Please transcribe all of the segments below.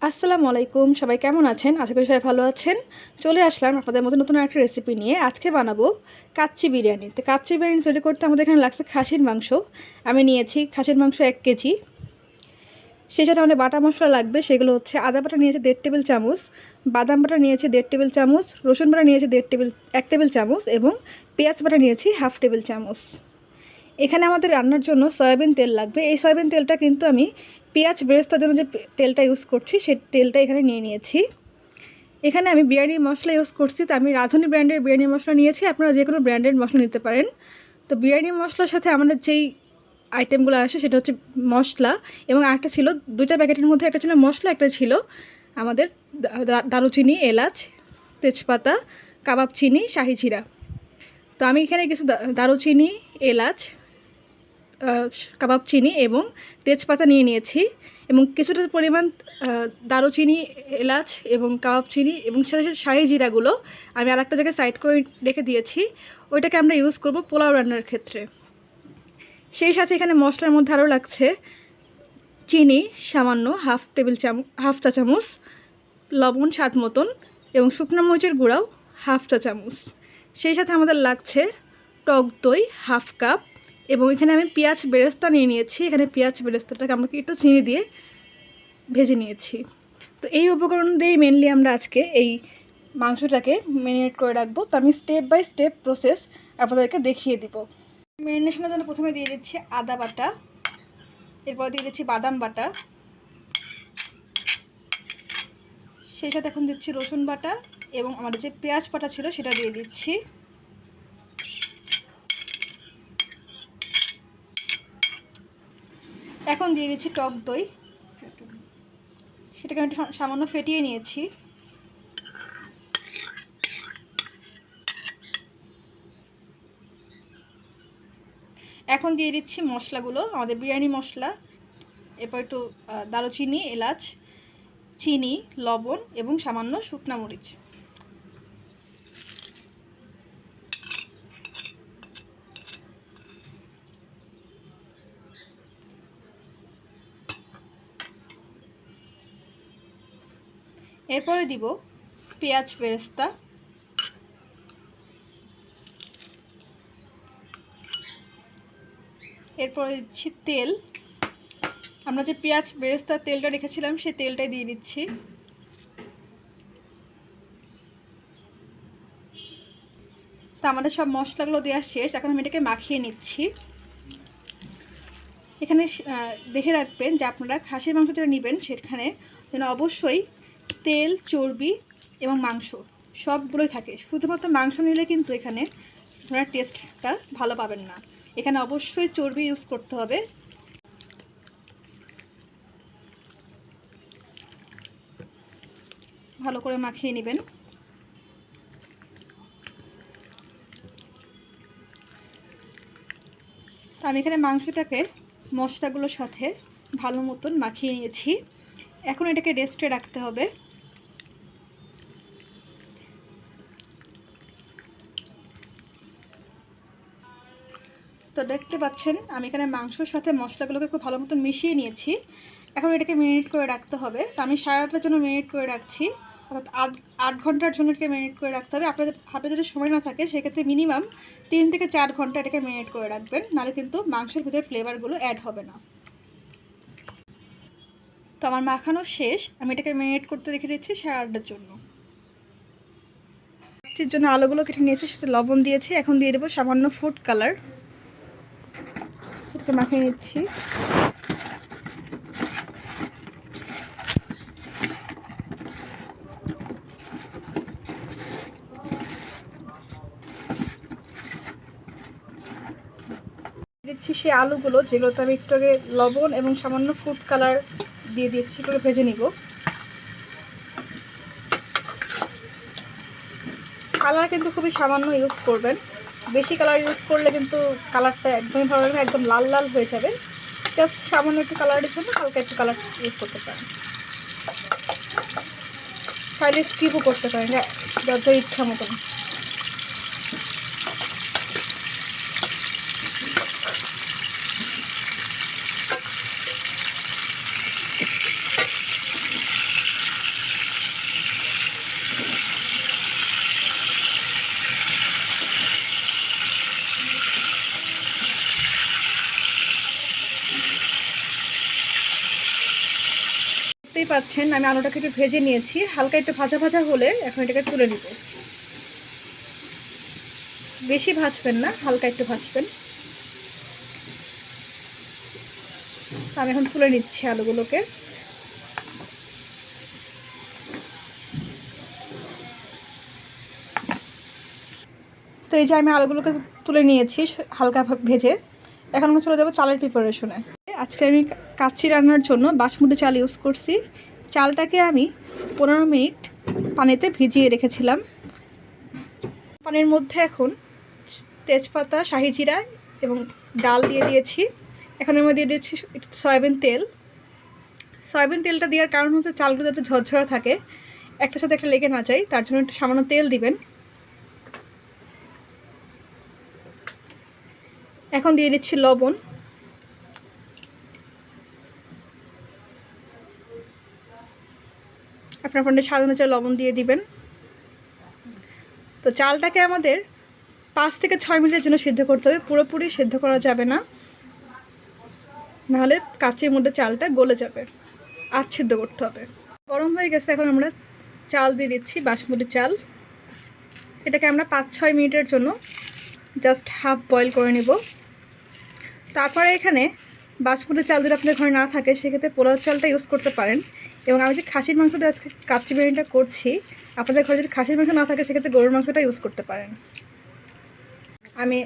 আসসালামু আলাইকুম, সবাই কেমন আছেন? আশা করি সবাই ভালো আছেন। চলে আসলাম আপনাদের মতো নতুন একটা রেসিপি নিয়ে। আজকে বানাবো কাচ্চি বিরিয়ানি। তো কাচ্চি বিরিয়ানি তৈরি করতে আমাদের এখানে লাগছে খাসির মাংস। আমি নিয়েছি খাসির মাংস 1 কেজি। সেই সাথে আমাদের বাটা মশলা লাগবে, সেগুলো হচ্ছে আদা বাটা নিয়েছি 1.5 টেবিল চামচ, বাদাম বাটা নিয়েছি 1.5 টেবিল চামচ, রসুন বাটা নিয়েছি 1 টেবিল চামচ এবং পেঁয়াজ বাটা নিয়েছি 1/2 টেবিল চামচ। এখানে আমাদের রান্নার জন্য সয়াবিন তেল লাগবে। এই সয়াবিন তেলটা কিন্তু আমি পেঁয়াজ বেরেস্তার জন্য যে তেলটা ইউজ করছি সেই তেলটা এখানে নিয়ে নিয়েছি। এখানে আমি বিরিয়ানি মশলা ইউজ করছি, তো আমি রাঁধুনি ব্র্যান্ডের বিরিয়ানি মশলা নিয়েছি। আপনারা যে কোনো ব্র্যান্ডের মশলা নিতে পারেন। তো বিরিয়ানি মশলার সাথে আমাদের যেই আইটেমগুলো আসে সেটা হচ্ছে মশলা, এবং আরেকটা ছিল 2টা প্যাকেটের মধ্যে, একটা ছিল মশলা, একটা ছিল আমাদের দারুচিনি, এলাচ, তেজপাতা, কাবাব চিনি, শাহি জিরা। তো আমি এখানে কিছু দারুচিনি, এলাচ, কাবাব চিনি এবং তেজপাতা নিয়ে নিয়েছি, এবং কিছুটা পরিমাণ দারুচিনি, এলাচ এবং কাবাব চিনি এবং সাথে সাথে শাহি জিরাগুলো আমি আরেকটা জায়গায় সাইড করে রেখে দিয়েছি। ওইটাকে আমরা ইউজ করব পোলাও রান্নার ক্ষেত্রে। সেই সাথে এখানে মশলার মধ্যে আরও লাগছে চিনি সামান্য হাফ চা চামচ, লবণ স্বাদ মতন এবং শুকনো মরিচের গুঁড়াও 1/2 চা চামচ। সেই সাথে আমাদের লাগছে টক দই 1/2 কাপ, এবং এখানে আমি পেঁয়াজ বেরেস্তা নিয়ে নিয়েছি। এখানে পেঁয়াজ বেরেস্তাটাকে আমরা একটু চিনি দিয়ে ভেজে নিয়েছি। তো এই উপকরণ দিয়েই মেনলি আমরা আজকে এই মাংসটাকে ম্যারিনেট করে রাখবো। তো আমি স্টেপ বাই স্টেপ প্রসেস আপনাদেরকে দেখিয়ে দিব। ম্যারিনেশনের জন্য প্রথমে দিয়ে দিচ্ছি আদা বাটা, এরপর দিয়ে দিচ্ছি বাদাম বাটা, সেই সাথে এখন দিচ্ছি রসুন বাটা, এবং আমাদের যে পেঁয়াজ বাটা ছিল সেটা দিয়ে দিচ্ছি। এখন দিয়ে দিচ্ছি টক দই, সেটাকে আমি সামান্য ফেটিয়ে নিয়েছি। এখন দিয়ে দিচ্ছি মশলাগুলো, আমাদের বিরিয়ানি মশলা, এরপর একটু দারুচিনি, এলাচ, চিনি, লবণ এবং সামান্য শুকনা মরিচ। এরপরে দিব পেঁয়াজ বেরেস্তা, এরপরে দিচ্ছি তেল। আমরা যে পেঁয়াজ বেরেস্তার তেলটা রেখেছিলাম সেই তেলটাই দিয়ে দিচ্ছি। তো আমাদের সব মশলাগুলো দেওয়া শেষ, এখন আমি এটাকে মাখিয়ে নিচ্ছি। এখানে দেখে রাখবেন যে আপনারা খাসির মাংস যেটা নেবেন সেখানে যেন অবশ্যই তেল, চর্বি এবং মাংস সবগুলোই থাকে। শুধুমাত্র মাংস নিলে কিন্তু এখানে আপনারা টেস্টটা ভালো পাবেন না। এখানে অবশ্যই চর্বি ইউজ করতে হবে। ভালো করে মাখিয়ে নেবেন। তো আমি এখানে মাংসটাকে মশলাগুলোর সাথে ভালো মতন মাখিয়ে নিয়েছি। এখন এটাকে রেস্টে রাখতে হবে। তো দেখতে পাচ্ছেন আমি এখানে মাংসর সাথে মশলাগুলোকে খুব ভালো মতন মিশিয়ে নিয়েছি। এখন এটাকে ম্যারিনেট করে রাখতে হবে। তো আমি 8.5 জন্য ম্যারিনেট করে রাখছি, অর্থাৎ 8 ঘন্টার জন্য এটাকে ম্যারিনেট করে রাখতে হবে। আপনাদের হাতে যদি সময় না থাকে সেক্ষেত্রে মিনিমাম 3 থেকে 4 ঘন্টা এটাকে ম্যারিনেট করে রাখবেন, নাহলে কিন্তু মাংসের ভিতরে ফ্লেভারগুলো অ্যাড হবে না। তো আমার মাখানো শেষ, আমি এটাকে ম্যারিনেট করতে রেখে দিচ্ছি 8.5 জন্য। এর জন্য আলুগুলো কেটে নিয়েছি, সাথে লবণ দিয়েছি। এখন দিয়ে দেবো সামান্য ফুড কালার, একটু মাখিয়ে নিচ্ছি। দিচ্ছি সেই আলুগুলো যেগুলোতে আমি একটু আগে লবণ এবং সামান্য ফুড কালার দিয়ে দিয়েছি, সেগুলো ভেজে নিব। কালার কিন্তু খুবই সামান্য ইউজ করবেন, বেশি কালার ইউজ করলে কিন্তু কালারটা একদমই ভালো লাগবে, একদম লাল লাল হয়ে যাবে। জাস্ট সামান্য একটু কালারের জন্য হালকা একটু কালার ইউজ করতে পারেন। চাইলে স্কিপও করতে পারেন, যত ইচ্ছা মতন। দেখতেই পাচ্ছেন আমি আলুটাকে একটু ভেজে নিয়েছি, হালকা একটু ভাজা ভাজা হলে এখন এটাকে তুলে নিব। বেশি ভাজবেন না, হালকা একটু ভাজবেন। আমি এখন তুলে নিচ্ছি আলুগুলোকে। তো এই যে আমি আলুগুলোকে তুলে নিয়েছি হালকা ভেজে। এখন আমরা চলে যাবো চালের প্রিপারেশনে। আজকে আমি কাচ্চি রান্নার জন্য বাসমতি চাল ইউজ করছি। চালটাকে আমি 15 মিনিট পানিতে ভিজিয়ে রেখেছিলাম। পানির মধ্যে এখন তেজপাতা, শাহি জিরা এবং ডাল দিয়ে দিয়েছি। এখন আমি দিয়ে দিচ্ছি সয়াবিন তেল। সয়াবিন তেলটা দেওয়ার কারণ হচ্ছে চালগুলো যাতে ঝরঝরা থাকে, একটার সাথে একটা লেগে না যায়, তার জন্য একটু সামান্য তেল দিবেন। এখন দিয়ে দিচ্ছি লবণ। আপনার ফোনে স্বাদ অনুযায়ী লবণ দিয়ে দিবেন। তো চালটাকে আমাদের 5 থেকে 6 মিনিটের জন্য সিদ্ধ করতে হবে, পুরোপুরি সিদ্ধ করা যাবে না, নাহলে কাচ্চির মধ্যে চালটা গলে যাবে। আর সিদ্ধ করতে হবে। গরম হয়ে গেছে, এখন আমরা চাল দিয়ে দিচ্ছি, বাসমতি চাল। এটাকে আমরা 5-6 মিনিটের জন্য জাস্ট হাফ বয়েল করে নেব। তারপরে এখানে বাসমতি চাল যদি আপনার ঘরে না থাকে সেক্ষেত্রে পোলাও চালটা ইউজ করতে পারেন। এবং আমি যে খাসির মাংস দিয়ে আজকে কাচ্চি বিরিয়ানিটা করছি, আপনাদের ঘরে যদি খাসির মাংস না থাকে সেক্ষেত্রে গরুর মাংসটা ইউজ করতে পারেন। আমি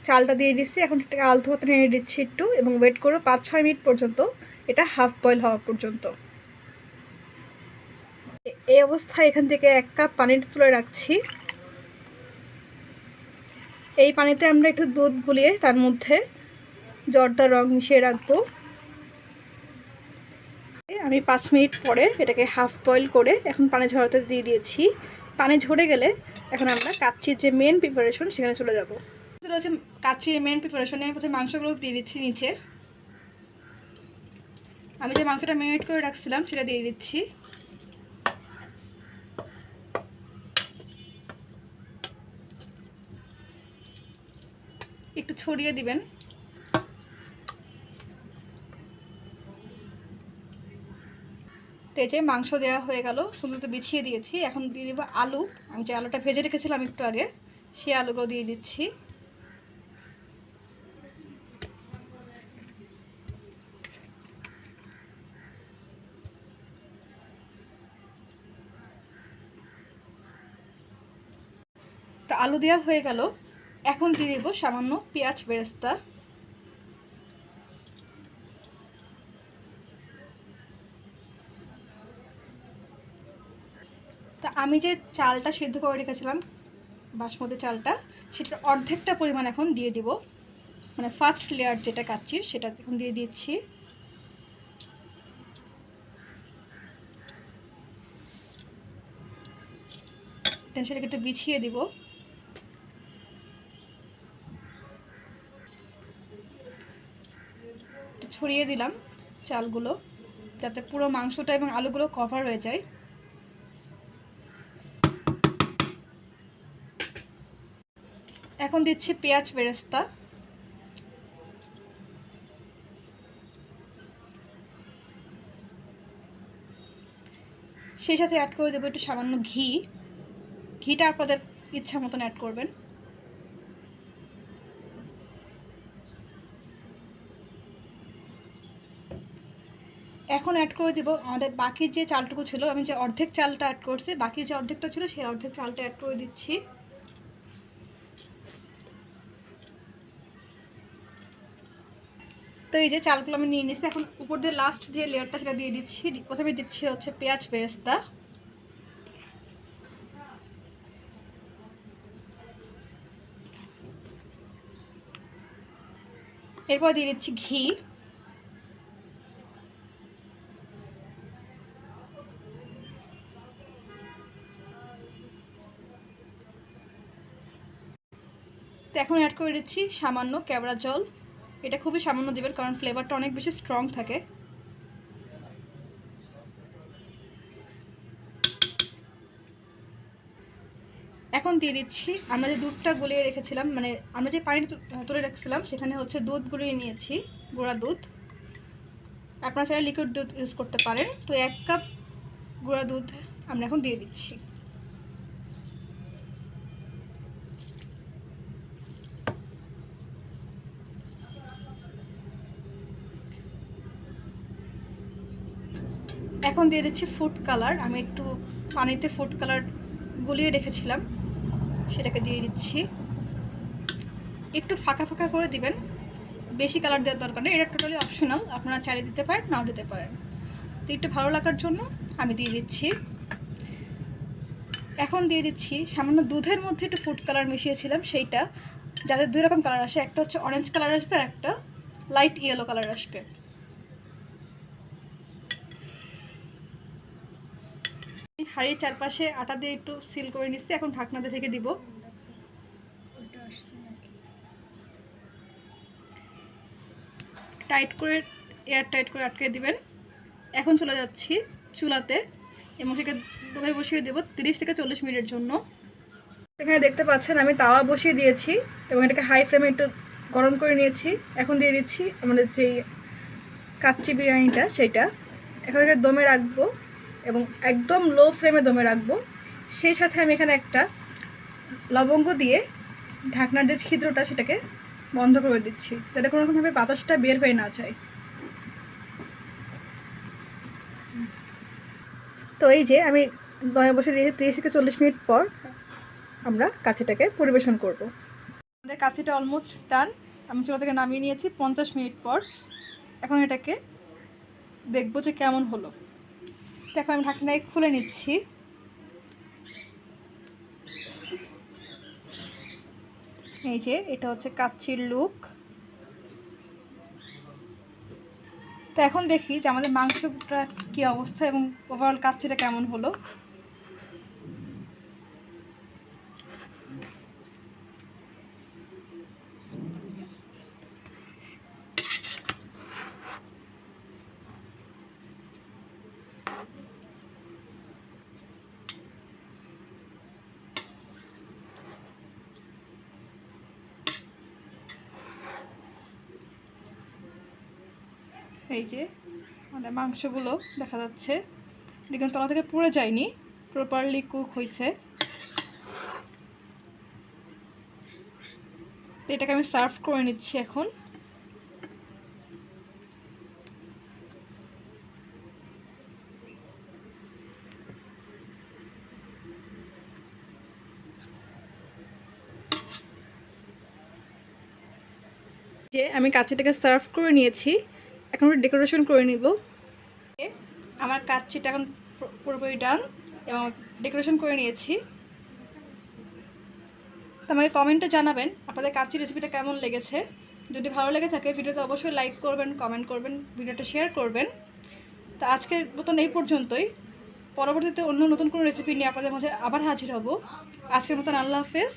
চালটা দিয়ে দিচ্ছি, এখন এটাকে আলতো হাতে নেড়ে দিচ্ছি একটু এবং ওয়েট করব 5-6 মিনিট পর্যন্ত, এটা হাফ বয়েল হওয়া পর্যন্ত। এই অবস্থায় এখান থেকে 1 কাপ পানি তুলে রাখছি। এই পানিতে আমরা একটু দুধ গুলিয়ে তার মধ্যে জর্দা রং মিশিয়ে রাখবো। আমি 5 মিনিট পরে এটাকে হাফ বয়েল করে এখন পানি ঝরাতে দিয়ে দিয়েছি। পানি ঝরে গেলে এখন আমরা কাচ্চির যে মেন প্রিপারেশন সেখানে চলে যাব। সেটা হচ্ছে কাচ্চির মেন প্রিপারেশনে আমি প্রথমে মাংসগুলো দিয়ে দিচ্ছি নিচে। আমি যে মাংসটা ম্যারিনেট করে রাখছিলাম সেটা দিয়ে দিচ্ছি। একটু ছড়িয়ে দিবেন। তেজে মাংস দেওয়া হয়ে গেল, সুন্দর বিছিয়ে দিয়েছি। এখন দিয়ে দিব আলু। আমি যে আলুটা ভেজে রেখেছিলাম একটু আগে, সেই আলুগুলো দিয়ে দিচ্ছি। তা আলু দেওয়া হয়ে গেল, এখন দিয়ে দিব সামান্য পেঁয়াজ বেরেস্তা। তা আমি যে চালটা সিদ্ধ করে রেখেছিলাম বাসমতি চালটা, সেটার অর্ধেকটা পরিমাণ এখন দিয়ে দিব, মানে ফার্স্ট লেয়ার যেটা কাচ্চির সেটা এখন দিয়ে দিচ্ছি। দেন সেটাকে একটু বিছিয়ে দিব। একটু ছড়িয়ে দিলাম চালগুলো, যাতে পুরো মাংসটা এবং আলুগুলো কভার হয়ে যায়। এখন দিচ্ছি পেঁয়াজ বেরেস্তা। সেই সাথে অ্যাড করে দেবো একটু সামান্য ঘি। ঘিটা আপনাদের ইচ্ছা মতন অ্যাড করবেন। এখন অ্যাড করে দিব আমাদের বাকি যে চালটুকু ছিল, আমি যে অর্ধেক চালটা অ্যাড করছি, বাকি যে অর্ধেকটা ছিল সেই অর্ধেক চালটা অ্যাড করে দিচ্ছি। তো এই যে চালগুলো আমি নিয়ে নিচ্ছি, এখন উপর দিয়ে লাস্ট যে লেয়ারটা সেটা দিয়ে দিচ্ছি। প্রথমে দিচ্ছি হচ্ছে পেঁয়াজ বেরেস্তা, এরপর দিয়ে দিচ্ছি ঘি, তো এখন অ্যাড করে দিচ্ছি সামান্য কেওড়া জল। এটা খুবই সামান্য দিবেন কারণ ফ্লেভারটা অনেক বেশি স্ট্রং থাকে। এখন দিয়ে দিচ্ছি আমরা যে দুধটা গুলিয়ে রেখেছিলাম, মানে আমরা যে পানি তুলে রেখেছিলাম সেখানে হচ্ছে দুধ গুলিয়ে নিয়েছি, গুঁড়া দুধ। আপনারা চাইলে লিকুইড দুধ ইউজ করতে পারেন। তো 1 কাপ গুঁড়া দুধ আমি এখন দিয়ে দিচ্ছি। এখন দিয়ে দিচ্ছি ফুড কালার। আমি একটু পানিতে ফুড কালার গুলিয়ে রেখেছিলাম, সেটাকে দিয়ে দিচ্ছি। একটু ফাঁকা ফাঁকা করে দিবেন, বেশি কালার দেওয়ার দরকার নেই, এটা টোটালি অপশনাল, আপনারা চাইলে দিতে পারেন নাও দিতে পারেন। তো একটু ভালো লাগার জন্য আমি দিয়ে দিচ্ছি। এখন দিয়ে দিচ্ছি সামান্য দুধের মধ্যে একটু ফুড কালার মিশিয়েছিলাম, সেইটা যাদের 2 রকম কালার আসে, একটা হচ্ছে অরেঞ্জ কালার আসবে আর একটা লাইট ইয়েলো কালার আসবে। হাঁড়ির চারপাশে আটা দিয়ে একটু সিল করে নিচ্ছি, এখন ঢাকনা দিয়ে ঢেকে দিব। টাইট করে, এয়ার টাইট করে আটকে দিবেন। এখন চলে যাচ্ছি চুলাতে এবং সেটাকে দমে বসিয়ে দেবো 30 থেকে 40 মিনিটের জন্য। এখানে দেখতে পাচ্ছেন আমি তাওয়া বসিয়ে দিয়েছি এবং এটাকে হাই ফ্লেমে একটু গরম করে নিয়েছি। এখন দিয়ে দিচ্ছি আমাদের যেই কাচ্চি বিরিয়ানিটা, সেইটা এখন এটা দমে রাখবো এবং একদম লো ফ্লেমে দমে রাখবো। সেই সাথে আমি এখানে একটা লবঙ্গ দিয়ে ঢাকনার যে ছিদ্রটা সেটাকে বন্ধ করে দিচ্ছি, যাতে কোনো রকমভাবে বাতাসটা বের হয়ে না যায়। তো এই যে আমি দমে বসে দিয়েছি, 30 থেকে 40 মিনিট পর আমরা কাচ্চিটাকে পরিবেশন করব। আমাদের কাচ্চিটা অলমোস্ট ডান। আমি চুলা থেকে নামিয়ে নিয়েছি 50 মিনিট পর। এখন এটাকে দেখবো যে কেমন হলো। এখন আমি ঢাকনায় খুলে নিচ্ছি। এই যে এটা হচ্ছে কাচ্চির লুক। তো এখন দেখি যে আমাদের মাংসটা কি অবস্থা এবং ওভারঅল কাচ্চিটা কেমন হলো। এই যে আমাদের মাংসগুলো দেখা যাচ্ছে, এটা কিন্তু তলা থেকে পুড়ে যায়নি, প্রপারলি কুক হয়েছে। তো এটাকে আমি সার্ভ করে নিচ্ছি এখন। যে আমি কাচ্চিটাকে সার্ভ করে নিয়েছি, এখন ডেকোরেশন করে নিব। আমার কাচ্চিটা এখন পুরোপুরি ডান এবং ডেকোরেশন করে নিয়েছি। তো আমাকে কমেন্টে জানাবেন আপনাদের কাচ্চি রেসিপিটা কেমন লেগেছে। যদি ভালো লেগে থাকে ভিডিওতে অবশ্যই লাইক করবেন, কমেন্ট করবেন, ভিডিওটা শেয়ার করবেন। তো আজকের মতন এই পর্যন্তই। পরবর্তীতে অন্য নতুন কোনো রেসিপি নিয়ে আপনাদের মধ্যে আবার হাজির হব। আজকের মতন আল্লাহ হাফেজ।